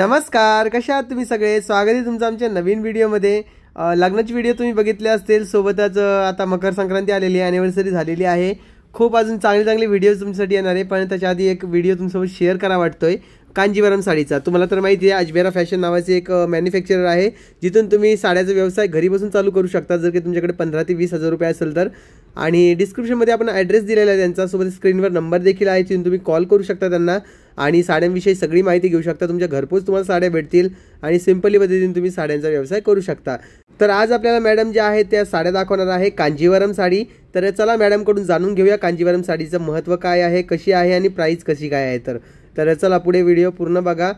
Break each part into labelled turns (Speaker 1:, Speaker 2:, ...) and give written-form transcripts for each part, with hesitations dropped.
Speaker 1: नमस्कार, कशा आहात तुम्ही सगळे? स्वागत आहे तुमचं आमच्या नवीन व्हिडिओमध्ये. लग्नाची व्हिडिओ तुम्ही बघितले असतील. सोबतच आता मकर संक्रांती आलेली आहे, अॅनिव्हर्सरी झालेली आहे. खूप अजून चांगले व्हिडिओज तुमच्यासाठी येणार आहे, पण त्याच्या आधी एक व्हिडिओ तुमच्यासोबत शेअर करा वाटतोय कांजीवरम साडीचा. तुम्हाला तर माहिती आहे अजमेरा फॅशन नावाचे एक मॅन्युफॅक्चरर आहे, जिथून तुम्ही साड्याचा व्यवसाय घरी बसून चालू करू शकता, जर की तुमच्याकडे 15 ते 20 हजार रुपये असेल तर. आणि डिस्क्रिप्शनमध्ये आपण ॲड्रेस दिलेला आहे त्यांचा, सोबत स्क्रीनवर नंबर देखील आहे, तिथून तुम्ही कॉल करू शकता त्यांना आणि साड्यांविषयी सगळी माहिती घेऊ शकता. तुमच्या घरपोच तुम्हाला साड्या भेटतील आणि सिंपली पद्धतीने तुम्ही साड्यांचा व्यवसाय करू शकता. तर आज आपल्याला मॅडम ज्या आहेत त्या साड्या दाखवणार आहे, कांजीवरम साडी. तर चला मॅडमकडून जाणून घेऊया कांजीवरम साडीचं महत्त्व काय आहे, कशी आहे आणि प्राईस कशी काय आहे. तर चला पुढे व्हिडिओ पूर्ण बघा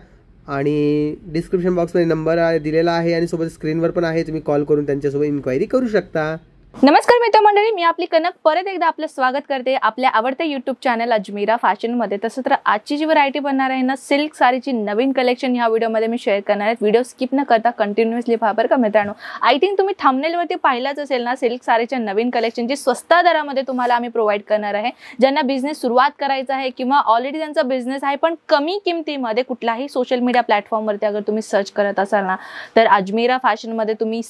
Speaker 1: आणि डिस्क्रिप्शन बॉक्समध्ये नंबर दिलेला आहे आणि सोबत स्क्रीनवर पण आहे, तुम्ही कॉल करून त्यांच्यासोबत इन्क्वायरी करू शकता.
Speaker 2: नमस्कार मित्रमंडळी, मी आपली कनक परत एकदा आपलं स्वागत करते आपल्या आवडत्या यूट्यूब चॅनल अजमेरा फॅशनमध्ये. तसं तर आजची जी व्हरायटी बनणार आहे ना, सिल्क साडीची नवीन कलेक्शन ह्या व्हिडिओमध्ये मी शेअर करणार आहे. व्हिडिओ स्किप न करता कंटिन्युअसली पहा बरं का मित्रांनो. आय थिंक तुम्ही थंबनेलवरती पाहिलाच असेल ना, सिल्क साडीच्या नवीन कलेक्शन जी स्वस्त दरामध्ये तुम्हाला आम्ही प्रोव्हाइड करणार आहे. ज्यांना बिझनेस सुरुवात करायचा आहे किंवा ऑलरेडी त्यांचा बिझनेस आहे पण कमी किमतीमध्ये कुठलाही सोशल मीडिया प्लॅटफॉर्मवरती अगर तुम्ही सर्च करत असाल ना, तर अजमेरा फॅशनमध्ये तुम्ही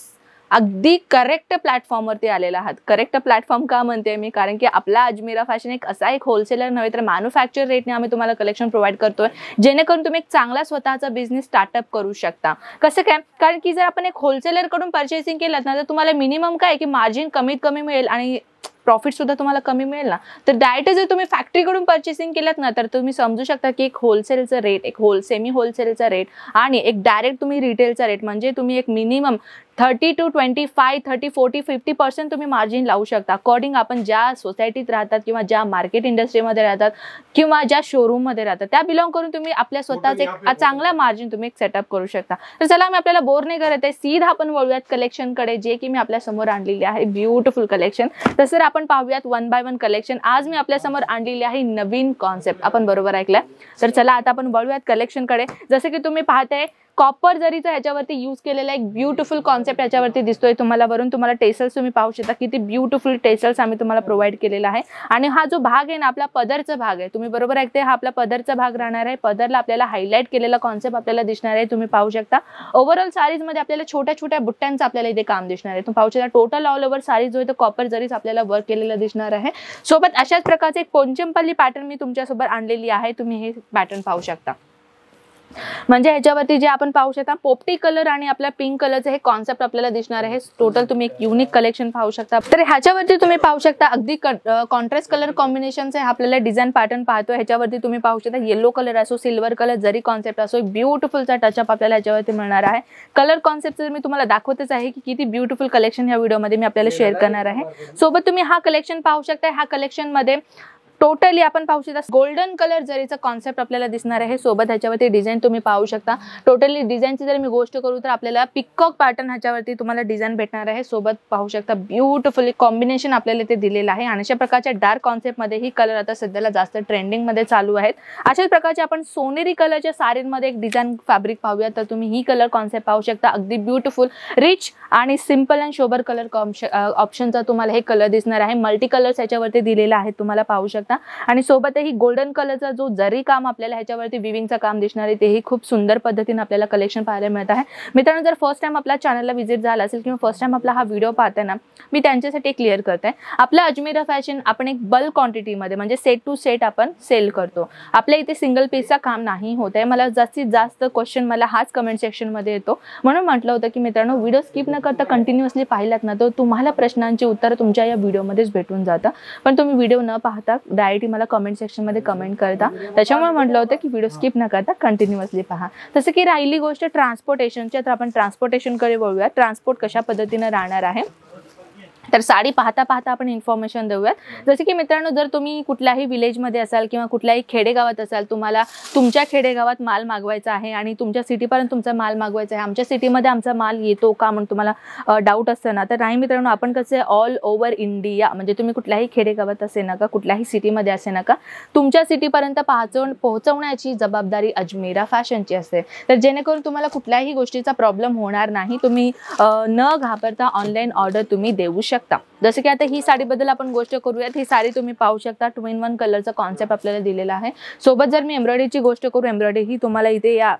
Speaker 2: अगदी करेक्ट प्लॅटफॉर्मवरती आलेला आहात. करेक्ट प्लॅटफॉर्म का म्हणते मी, कारण की आपला अजमेरा फॅशन एक असा एक होलसेलर नव्हे तर मॅन्युफॅक्चर रेटने आम्ही तुम्हाला कलेक्शन प्रोव्हाइड करतोय, जेणेकरून तुम्ही एक चांगला स्वतःचा बिझनेस स्टार्टअप करू शकता. कसं काय, कारण की जर आपण एक होलसेलर कडून परचेसिंग केलं ना, तर तुम्हाला मिनिमम काय की मार्जिन कमीत कमी मिळेल आणि प्रॉफिट सुद्धा तुम्हाला कमी मिळेल ना. तर डायरेक्ट जर तुम्ही फॅक्टरीकडून परचेसिंग केलं ना, तर तुम्ही समजू शकता की एक होलसेलचा रेट, एक सेमी होलसेलचा रेट आणि एक डायरेक्ट तुम्ही रिटेलचा रेट, म्हणजे तुम्ही एक मिनिमम 30 to 25, 30, 40, 50% तुम्ही मार्जिन लावू शकता. अकॉर्डिंग आपण ज्या सोसायटीत राहतात किंवा ज्या मार्केट इंडस्ट्रीमध्ये राहतात किंवा ज्या शोरूममध्ये राहतात त्या बिलॉंग करून तुम्ही आपल्या स्वतःच एक चांगला मार्जिन तुम्ही एक सेटअप करू शकता. तर चला मी आपल्याला बोर नाही करत आहे, सीधा आपण वळूयात कलेक्शनकडे, जे की मी आपल्या समोर आणलेली आहे ब्युटिफुल कलेक्शन. तसं आपण पाहूयात वन बाय वन कलेक्शन. आज मी आपल्या समोर आणलेली आहे नवीन कॉन्सेप्ट. आपण बरोबर ऐकलंय. तर चला आता आपण वळूयात कलेक्शनकडे. जसं की तुम्ही पाहताय कॉपर जरीचा ह्याच्यावरती यूज केलेला एक ब्युटिफुल कॉन्सेप्ट याच्यावरती दिसतोय तुम्हाला. वरून तुम्हाला टेसल्स तुम्ही पाहू शकता, किती ब्युटिफुल टेसल्स आम्ही तुम्हाला प्रोव्हाइड केलेला आहे. आणि हा जो भाग आहे ना, आपला पदरचा भाग आहे. तुम्ही बरोबर ऐकते, हा आपला पदरचा भाग राहणार आहे. पदरला आपल्याला हायलाइट केलेला कॉन्सेप्ट आपल्याला दिसणार आहे. तुम्ही पाहू शकता ओव्हरऑल साडीज मध्ये आपल्याला छोट्या छोट्या बुट्ट्यांचं आपल्याला इथे काम दिसणार आहे. तुम्ही पाहू शकता टोटल ऑल ओव्हर साडी जो आहे तो कॉपर जरीच आपल्याला वर्क केलेला दिसणार आहे. सोबत अशाच प्रकारचे एक पोंचमपल्ली पॅटर्न मी तुमच्यासोबत आणलेली आहे. तुम्ही हे पॅटर्न पाहू शकता. म्हणजे ह्याच्यावरती जे आपण पाहू शकता पोपटी कलर आणि आपल्या पिंक कलरचे हे कॉन्सेप्ट आपल्याला दिसणार आहे. टोटल तुम्ही एक युनिक कलेक्शन पाहू शकता. तर ह्याच्यावरती तुम्ही पाहू शकता अगदी कॉन्ट्रास्ट कलर कॉम्बिनेशनचे आपल्याला डिझाईन पॅटर्न पाहतो. ह्याच्यावरती तुम्ही पाहू शकता येलो कलर असो, सिल्वर कलर जरी कॉन्सेप्ट असो, ब्युटिफुलचा टचअप आपल्याला ह्याच्यावरती मिळणार आहे. कलर कॉन्सेप्ट मी तुम्हाला दाखवतच आहे की किती ब्युटिफुल कलेक्शन ह्या व्हिडिओमध्ये मी आपल्याला शेअर करणार आहे. सोबत तुम्ही हा कलेक्शन पाहू शकता. ह्या कलेक्शन मध्ये टोटली आपण पाहू शकता गोल्डन कलर जरीचा कॉन्सेप्ट आपल्याला दिसणार आहे. सोबत ह्याच्यावरती डिझाईन तुम्ही पाहू शकता. टोटली डिझाईनची जर मी गोष्ट करू तर आपल्याला पिकॉक पॅटर्न ह्याच्यावरती तुम्हाला डिझाईन भेटणार आहे. सोबत पाहू शकता ब्युटिफुल कॉम्बिनेशन आपल्याला इथे दिलेलं आहे. आणि अशा प्रकारच्या डार्क कॉन्सेप्टमध्ये ही कलर आता सध्याला जास्त ट्रेंडिंगमध्ये चालू आहेत. अशाच प्रकारचे आपण सोनेरी कलरच्या साडीमध्ये एक डिझाईन फॅब्रिक पाहूया. तर तुम्ही ही कलर कॉन्सेप्ट पाहू शकता. अगदी ब्युटिफुल रिच आणि सिंपल अँड शोबर कलर ऑप्शनचा तुम्हाला हे कलर दिसणार आहे. मल्टी कलर्स ह्याच्यावरती दिलेला आहे, तुम्हाला पाहू शकता. आणि सोबतही गोल्डन कलरचा जो जरी काम आपल्याला ह्याच्यावरती विविंगचं काम दिसणार आहे, तेही खूप सुंदर पद्धतीने आपल्याला कलेक्शन पाहायला मिळत आहे. मित्रांनो, जर फर्स्ट टाइम आपल्या चॅनलला व्हिजिट झाला असेल किंवा फर्स्ट टाइम आपला हा व्हिडिओ पाहताय ना, मी त्यांच्यासाठी क्लिअर करते. आपलं अजमेरा फॅशन आपण एक बल्क क्वांटिटीमध्ये म्हणजे सेट टू सेट आपण सेल करतो. आपल्या इथे सिंगल पीसचा काम नाही होत आहे. मला जास्तीत जास्त क्वेश्चन मला हाच कमेंट सेक्शनमध्ये येतो, म्हणून म्हटलं होतं की मित्रांनो व्हिडिओ स्किप न करता कंटिन्युअसली पाहिलात ना, तर तुम्हाला प्रश्नांची उत्तर तुमच्या या व्हिडिओमध्येच भेटून जातं. पण तुम्ही व्हिडिओ न पाहता डायरेक्ट मला कमेंट सेक्शन मध्ये कमेंट करता, त्याच्यामुळे म्हटलं होतं की व्हिडिओ स्किप न करता कंटिन्युअसली पहा. तसं की राहिली गोष्ट ट्रान्सपोर्टेशनची, तर आपण ट्रान्सपोर्टेशनकडे वळूया. ट्रान्सपोर्ट कशा पद्धतीने राहणार आहे तर साडी पाहता पाहता आपण इन्फॉर्मेशन देऊयात. जसे की मित्रांनो, जर तुम्ही कुठल्याही विलेजमध्ये असाल किंवा कुठल्याही खेडेगावात असाल, तुम्हाला तुमच्या खेडेगावात माल मागवायचा आहे आणि तुमच्या सिटीपर्यंत तुमचा माल मागवायचा आहे, आमच्या सिटीमध्ये आमचा माल येतो का म्हणून तुम्हाला डाऊट असतं ना, तर नाही मित्रांनो, आपण कसं ऑल ओव्हर इंडिया, म्हणजे तुम्ही कुठल्याही खेडेगावात असे नका, कुठल्याही सिटीमध्ये असे नका, तुमच्या सिटीपर्यंत पोहोचवण्याची जबाबदारी अजमेरा फॅशनची असते. तर जेणेकरून तुम्हाला कुठल्याही गोष्टीचा प्रॉब्लेम होणार नाही. तुम्ही न घाबरता ऑनलाईन ऑर्डर तुम्ही देऊ शकता. जसं की आता ही साडीबद्दल आपण गोष्ट करूयात. ही साडी तुम्ही पाहू शकता 2 in 1 कलरचा कॉन्सेप्ट आपल्याला दिलेला आहे. सोबत जर मी एम्ब्रॉयडरीची गोष्ट करू, एम्ब्रॉयडरी ही तुम्हाला इथे या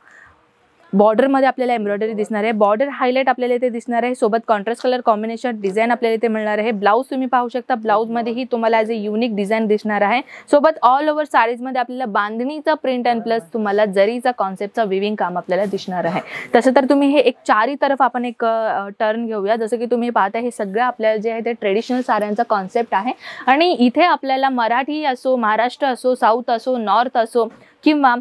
Speaker 2: बॉर्डरमध्ये आपल्याला एम्ब्रॉयडरी दिसणार आहे, बॉर्डर हायलाइट आपल्याला इथे दिसणार आहे, सोबत कॉन्ट्रास्ट कलर कॉम्बिनेशन डिझाईन आपल्याला इथे मिळणार आहे. ब्लाऊज तुम्ही पाहू शकता, ब्लाऊजमध्येही तुम्हाला ॲज अ युनिक डिझाईन दिसणार आहे. सोबत ऑल ओव्हर साडीजमध्ये आपल्याला बांधणीचा प्रिंट अँड प्लस तुम्हाला जरीचा कॉन्सेप्टचा विविंग काम आपल्याला दिसणार आहे. तसं तर तुम्ही हे एक चारी तरफ आपण एक टर्न घेऊया. जसं की तुम्ही पाहता हे सगळं आपल्याला जे आहे ते ट्रेडिशनल साड्यांचा कॉन्सेप्ट आहे आणि इथे आपल्याला मराठी असो, महाराष्ट्र असो, साऊथ असो, नॉर्थ असो किंवा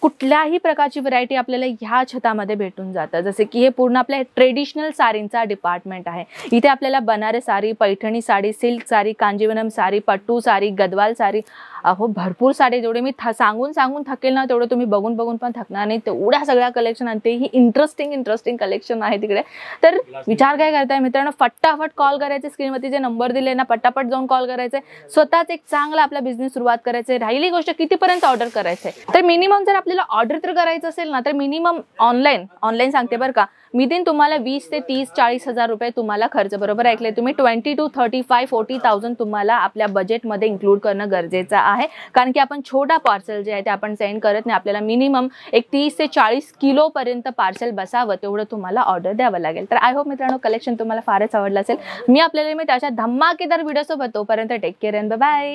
Speaker 2: कुठल्याही प्रकारची व्हरायटी आपल्याला ह्या छतामध्ये भेटून जातं. जसे की हे पूर्ण आपल्या ट्रेडिशनल साडींचा डिपार्टमेंट आहे. इथे आपल्याला बनारस साडी, पैठणी साडी, सिल्क साडी, कांजीवरम साडी, पट्टू साडी, गदवाल साडी, अहो भरपूर साडी. जेवढे मी सांगून थकेल ना तेवढं तुम्ही बघून पण थकणार नाही. तेवढ्या सगळ्या कलेक्शन आणि तेही इंटरेस्टिंग कलेक्शन आहे तिकडे. तर विचार काय करताय मित्रांनो, फटाफट कॉल करायचे, स्क्रीनवरती जे नंबर दिले ना पटापट जाऊन कॉल करायचे. स्वतःच एक चांगला आपला बिझनेस सुरुवात करायचे. राहिली गोष्ट कितीपर्यंत ऑर्डर करायचे, तर मिनिमम जर आपल्याला ऑर्डर तर करायचं असेल ना तर मिनिमम ऑनलाईन सांगते बरं का, विदिन तुम्हाला 20 ते 30-40 हजार रुपये तुम्हाला खर्च, बरोबर ऐकले तुम्ही, 20 to 35-40,000 तुम्हाला आपल्या बजेटमध्ये इन्क्लूड करणं गरजेचं आहे. कारण की आपण छोटा पार्सल जे आहे ते आपण सेंड करत नाही. आपल्याला मिनिमम एक 30 ते 40 किलो पर्यंत पार्सल बसावं तेवढं तुम्हाला ऑर्डर द्यावं लागेल. तर आय होप मित्रांनो कलेक्शन तुम्हाला फारच आवडलं असेल. मी आपल्याला अशा धमाकेदार व्हिडिओ सोबत, तोपर्यंत टेक केअर अँड बाय.